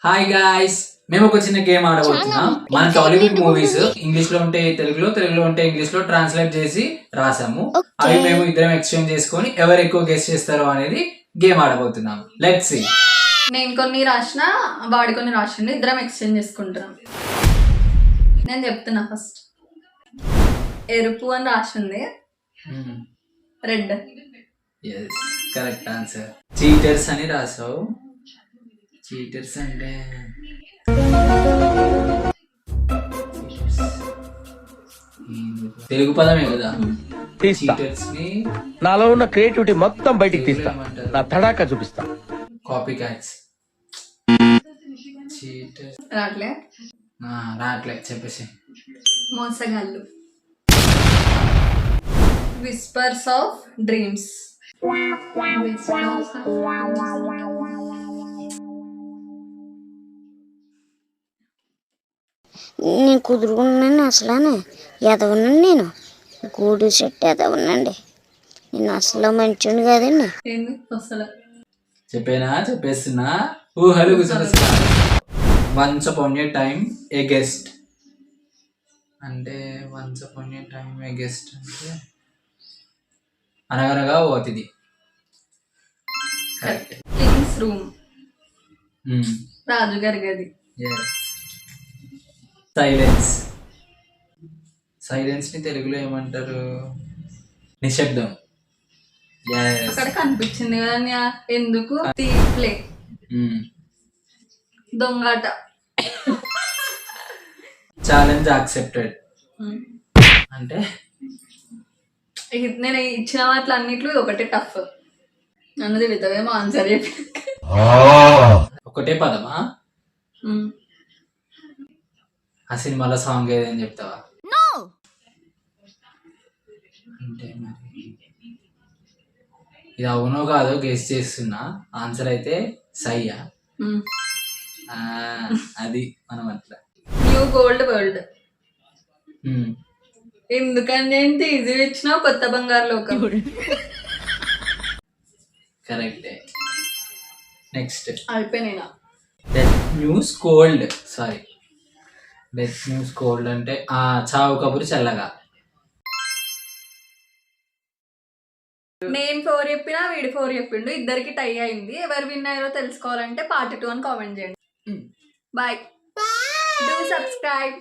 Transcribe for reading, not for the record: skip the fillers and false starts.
Hi guys, మేము ఒక చిన్న గేమ్ ఆడబోతున్నాం. మన టాలీవుడ్ మూవీస్ ఇంగ్లీష్ లో ఉంటే తెలుగులో, తెలుగులో ఉంటే ఇంగ్లీష్ లో ట్రాన్స్లేట్ చేసి రాసాము. అవి మేము ఇద్దరం ఎక్స్చేంజ్ చేసుకొని ఎవరు ఎక్కువ గెస్ చేస్తారో అనేది గేమ్ ఆడబోతున్నాం. Let's see. నేను కొన్ని రాసిన, వాడి కొన్ని రాసిండు, ఇద్దరం ఎక్స్చేంజ్ చేసుకుంటున్నాం. నేను చెప్తున్నా ఫస్ట్. ఎరుపు అని రాసింది, red. Yes, correct answer. Cheaters అని రాసావు. చీటర్స్ అంటే తెలుగు పదమే కదా. చీటర్స్ ని నాలో ఉన్న క్రియేటివిటీ మొత్తం బయటికి తీస్తా, నా తడాకా చూపిస్తా. Copy cats. చీటర్స్ రాట్లే రాట్లే, చెప్పేసి. మోసగాళ్ళు. Whispers of dreams. నేను కుదురుకున్నాను అసలు ఎదవనండి. నేను గూడు చెట్టు ఎదవనండి. నేను అసలు మంచిని కాదండి. ఏంది అసలు చెప్పేస్తున్నా. ఊహలు గుసగుసలు. Once upon a time a guest అంటే once upon a time a guest అంటే అనగనగా ఓ అతిథి. కరెక్ట్. King's room. రాజుగారి గది. సైలెన్స్. సైలెన్స్ ని తెలుగులో ఏమంటారు? నిశ్శబ్దం. అక్కడ కనిపించింది కదా, ఎందుకు? ప్లే. దొంగాట. ఛాలెంజ్ యాక్సెప్టెడ్ అంటే నేను ఇచ్చిన వాటిలో అన్నిట్లో ఇది ఒకటే టఫ్ అన్నది. విధవేమో ఆన్సర్ చెప్పి ఒకటే పదమా? ఆ సినిమాలో సాంగ్ ఏదని చెప్తావా? అంటే మరి ఇది అవునో కాదో గెస్ చేస్తున్నా. ఆన్సర్ అయితే సయ్యా. అది మనం అట్లా. New gold world. ఎందుకంటే ఈజీ ఇచ్చినా కొత్త బంగారు లోకం. కరెక్టే. నెక్స్ట్ అయిపోయినా. Death news cold. Sorry, death news cold అంటే చావు కబురు చల్లగా. నేను 4 చెప్పినా, వీడి 4 చెప్పిండు. ఇద్దరికి టై అయింది. ఎవరు విన్ అయ్యారో తెలుసుకోవాలంటే part 2 అని కామెంట్ చేయండి. బాయ్. Do subscribe.